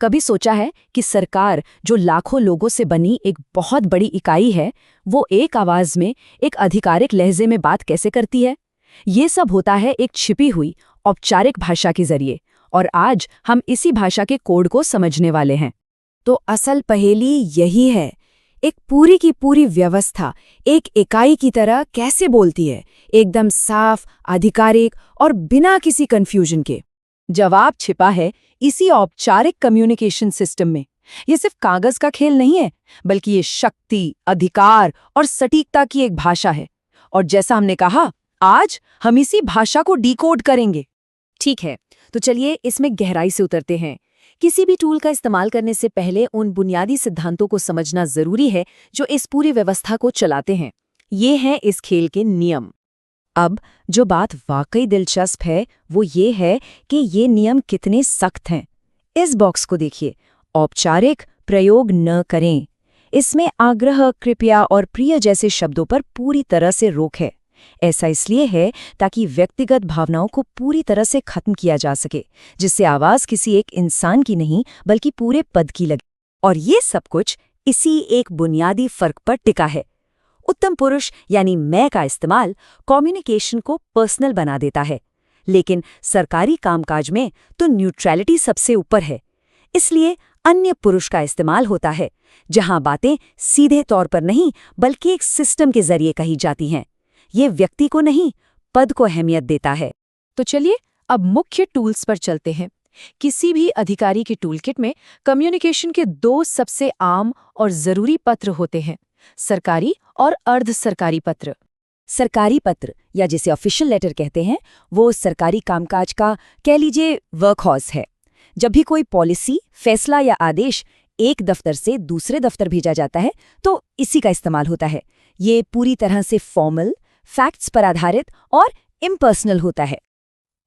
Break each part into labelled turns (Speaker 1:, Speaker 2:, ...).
Speaker 1: कभी सोचा है कि सरकार, जो लाखों लोगों से बनी एक बहुत बड़ी इकाई है, वो एक आवाज में, एक आधिकारिक लहजे में बात कैसे करती है? ये सब होता है एक छिपी हुई, औपचारिक भाषा के जरिए, और आज हम इसी भाषा के कोड को समझने वाले हैं।
Speaker 2: तो असल पहेली यही है, एक पूरी की पूरी व्यवस्था एक इकाई की तरह कैसे बोलती है, एकदम साफ, आधिकारिक और बिना किसी कंफ्यूजन के।
Speaker 1: जवाब छिपा है इसी औपचारिक कम्युनिकेशन सिस्टम में। ये सिर्फ कागज का खेल नहीं है, बल्कि ये शक्ति, अधिकार और सटीकता की एक भाषा है। और जैसा हमने कहा, आज हम इसी भाषा को डिकोड करेंगे।
Speaker 2: ठीक है, तो चलिए इसमें गहराई से उतरते हैं। किसी भी टूल का इस्तेमाल करने से पहले उन बुनियादी सिद्धांतों को समझना जरूरी है जो इस पूरी व्यवस्था को चलाते हैं। ये हैं इस खेल के नियम। अब जो बात वाकई दिलचस्प है वो ये है कि ये नियम कितने सख्त हैं। इस बॉक्स को देखिए, औपचारिक प्रयोग न करें। इसमें आग्रह, कृपया और प्रिय जैसे शब्दों पर पूरी तरह से रोक है। ऐसा इसलिए है ताकि व्यक्तिगत भावनाओं को पूरी तरह से खत्म किया जा सके, जिससे आवाज किसी एक इंसान की नहीं बल्कि पूरे पद की लगे। और ये सब कुछ इसी एक बुनियादी फर्क पर टिका है। उत्तम पुरुष यानी मैं का इस्तेमाल कम्युनिकेशन को पर्सनल बना देता है, लेकिन सरकारी कामकाज में तो न्यूट्रलिटी सबसे ऊपर है। इसलिए अन्य पुरुष का इस्तेमाल होता है, जहां बातें सीधे तौर पर नहीं बल्कि एक सिस्टम के जरिए कही जाती हैं। ये व्यक्ति को नहीं, पद को अहमियत देता है।
Speaker 1: तो चलिए अब मुख्य टूल्स पर चलते हैं। किसी भी अधिकारी के टूलकिट में कम्युनिकेशन के दो सबसे आम और जरूरी पत्र होते हैं, सरकारी और अर्ध सरकारी पत्र।
Speaker 2: सरकारी पत्र, या जिसे ऑफिशियल लेटर कहते हैं, वो सरकारी कामकाज का, कह लीजिए, वर्कहॉर्स है। जब भी कोई पॉलिसी, फैसला या आदेश एक दफ्तर से दूसरे दफ्तर भेजा जाता है तो इसी का इस्तेमाल होता है। ये पूरी तरह से फॉर्मल, फैक्ट्स पर आधारित और इम्पर्सनल होता है।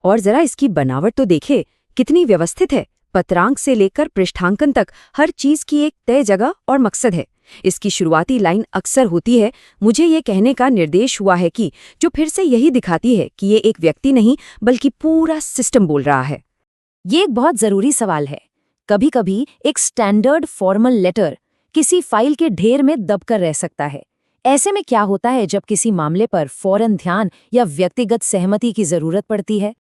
Speaker 2: और जरा इसकी बनावट तो देखे, कितनी व्यवस्थित है। पत्रांक से लेकर पृष्ठांकन तक हर चीज की एक तय जगह और मकसद है। इसकी शुरुआती लाइन अक्सर होती है, मुझे ये कहने का निर्देश हुआ है कि, जो फिर से यही दिखाती है कि ये एक व्यक्ति नहीं बल्कि पूरा सिस्टम बोल रहा है। ये एक बहुत जरूरी सवाल है। कभी कभी एक स्टैंडर्ड फॉर्मल लेटर किसी फाइल के ढेर में दबकर रह सकता है। ऐसे में क्या होता है जब किसी मामले पर फौरन ध्यान या व्यक्तिगत सहमति की जरूरत पड़ती है?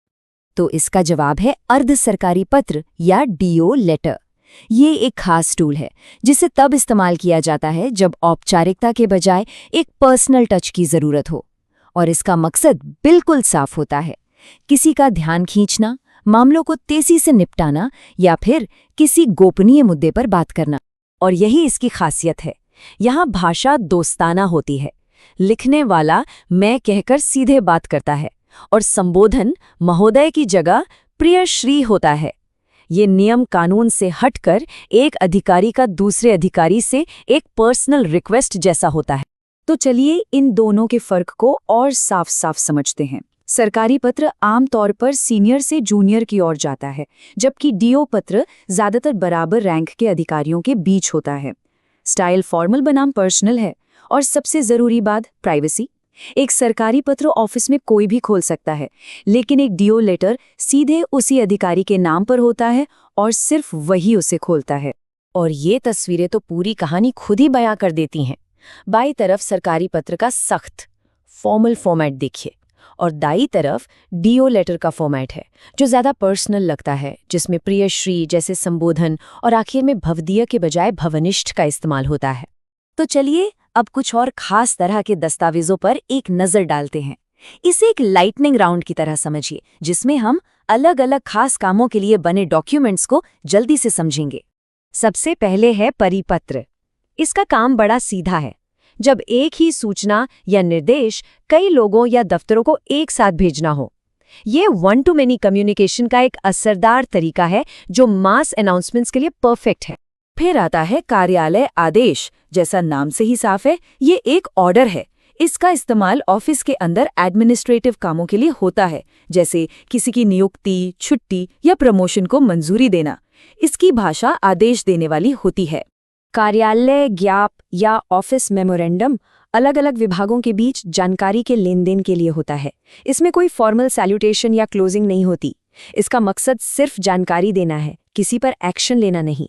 Speaker 2: तो इसका जवाब है अर्ध सरकारी पत्र या डीओ लेटर। ये एक खास टूल है जिसे तब इस्तेमाल किया जाता है जब औपचारिकता के बजाय एक पर्सनल टच की जरूरत हो। और इसका मकसद बिल्कुल साफ होता है, किसी का ध्यान खींचना, मामलों को तेजी से निपटाना या फिर किसी गोपनीय मुद्दे पर बात करना। और यही इसकी खासियत है, यहाँ भाषा दोस्ताना होती है। लिखने वाला मैं कहकर सीधे बात करता है और संबोधन महोदय की जगह प्रिय श्री होता है। ये नियम कानून से हटकर एक अधिकारी का दूसरे अधिकारी से एक पर्सनल रिक्वेस्ट जैसा होता है। तो चलिए इन दोनों के फर्क को और साफ साफ समझते हैं। सरकारी पत्र आमतौर पर सीनियर से जूनियर की ओर जाता है, जबकि डीओ पत्र ज्यादातर बराबर रैंक के अधिकारियों के बीच होता है। स्टाइल फॉर्मल बनाम पर्सनल है। और सबसे जरूरी बात, प्राइवेसी। एक सरकारी पत्र ऑफिस में कोई भी खोल सकता है, लेकिन एक डीओ लेटर सीधे उसी अधिकारी के नाम पर होता है और सिर्फ वही उसे खोलता है। और ये तस्वीरें तो पूरी कहानी खुद ही बयां कर देती हैं। बाईं तरफ सरकारी पत्र का सख्त फॉर्मल फॉर्मेट देखिए, और दाईं तरफ डीओ लेटर का फॉर्मेट है जो ज्यादा पर्सनल लगता है, जिसमें प्रिय श्री जैसे संबोधन और आखिर में भवदीय के बजाय भवनिष्ठ का इस्तेमाल होता है। तो चलिए अब कुछ और खास तरह के दस्तावेजों पर एक नजर डालते हैं। इसे एक लाइटनिंग राउंड की तरह समझिए, जिसमें हम अलग अलग खास कामों के लिए बने डॉक्यूमेंट्स को जल्दी से समझेंगे। सबसे पहले है परिपत्र। इसका काम बड़ा सीधा है। जब एक ही सूचना या निर्देश कई लोगों या दफ्तरों को एक साथ भेजना हो, ये वन टू मेनी कम्युनिकेशन का एक असरदार तरीका है जो मास अनाउंसमेंट्स के लिए परफेक्ट है। फिर आता है कार्यालय आदेश। जैसा नाम से ही साफ है, ये एक ऑर्डर है। इसका इस्तेमाल ऑफिस के अंदर एडमिनिस्ट्रेटिव कामों के लिए होता है, जैसे किसी की नियुक्ति, छुट्टी या प्रमोशन को मंजूरी देना। इसकी भाषा आदेश देने वाली होती है। कार्यालय ज्ञाप या ऑफिस मेमोरेंडम अलग अलग विभागों के बीच जानकारी के लेन देन के लिए होता है। इसमें कोई फॉर्मल सैल्यूटेशन या क्लोजिंग नहीं होती। इसका मकसद सिर्फ जानकारी देना है, किसी पर एक्शन लेना नहीं।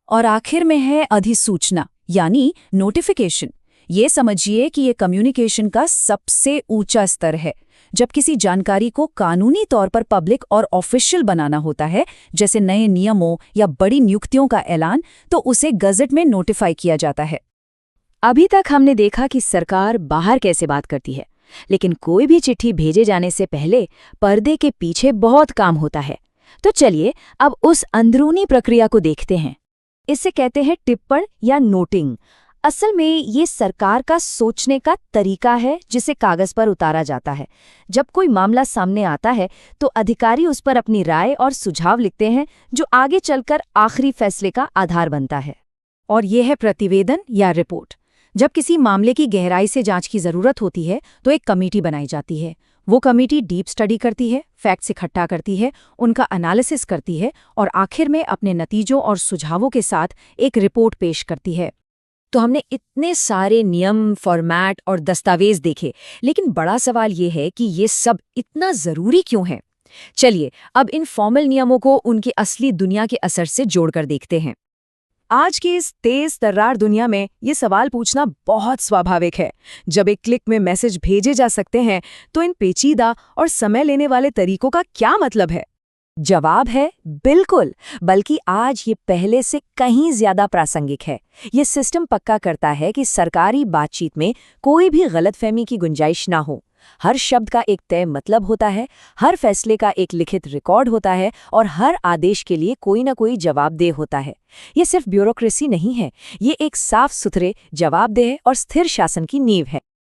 Speaker 1: और आखिर में है अधिसूचना यानी नोटिफिकेशन। ये समझिए कि ये कम्युनिकेशन का सबसे ऊंचा स्तर है। जब किसी जानकारी को कानूनी तौर पर पब्लिक और ऑफिशियल बनाना होता है, जैसे नए नियमों या बड़ी नियुक्तियों का ऐलान, तो उसे गजट में नोटिफाई किया जाता है।
Speaker 2: अभी तक हमने देखा कि सरकार बाहर कैसे बात करती है, लेकिन कोई भी चिट्ठी भेजे जाने से पहले पर्दे के पीछे बहुत काम होता है। तो चलिए अब उस अंदरूनी प्रक्रिया को देखते हैं। इसे कहते हैं टिप्पण या नोटिंग। असल में ये सरकार का सोचने का तरीका है जिसे कागज पर उतारा जाता है। जब कोई मामला सामने आता है तो अधिकारी उस पर अपनी राय और सुझाव लिखते हैं, जो आगे चलकर आखिरी फैसले का आधार बनता है।
Speaker 1: और ये है प्रतिवेदन या रिपोर्ट। जब किसी मामले की गहराई से जांच की जरूरत होती है तो एक कमेटी बनाई जाती है। वो कमेटी डीप स्टडी करती है, फैक्ट्स इकट्ठा करती है, उनका एनालिसिस करती है और आखिर में अपने नतीजों और सुझावों के साथ एक रिपोर्ट पेश करती है।
Speaker 2: तो हमने इतने सारे नियम, फॉर्मेट और दस्तावेज देखे, लेकिन बड़ा सवाल ये है कि ये सब इतना जरूरी क्यों है? चलिए अब इन फॉर्मल नियमों को उनकी असली दुनिया के असर से जोड़कर देखते हैं।
Speaker 1: आज की इस तेज तर्रार दुनिया में ये सवाल पूछना बहुत स्वाभाविक है। जब एक क्लिक में मैसेज भेजे जा सकते हैं तो इन पेचीदा और समय लेने वाले तरीकों का क्या मतलब है?
Speaker 2: जवाब है बिल्कुल, बल्कि आज ये पहले से कहीं ज्यादा प्रासंगिक है। ये सिस्टम पक्का करता है कि सरकारी बातचीत में कोई भी गलतफहमी की गुंजाइश ना हो। हर शब्द का एक तय मतलब होता है, हर फैसले का एक लिखित रिकॉर्ड होता है और हर आदेश के लिए कोई ना कोई जवाबदेह होता है। ये सिर्फ ब्यूरोक्रेसी नहीं है, ये एक साफ सुथरे, जवाबदेह और स्थिर शासन की नींव है।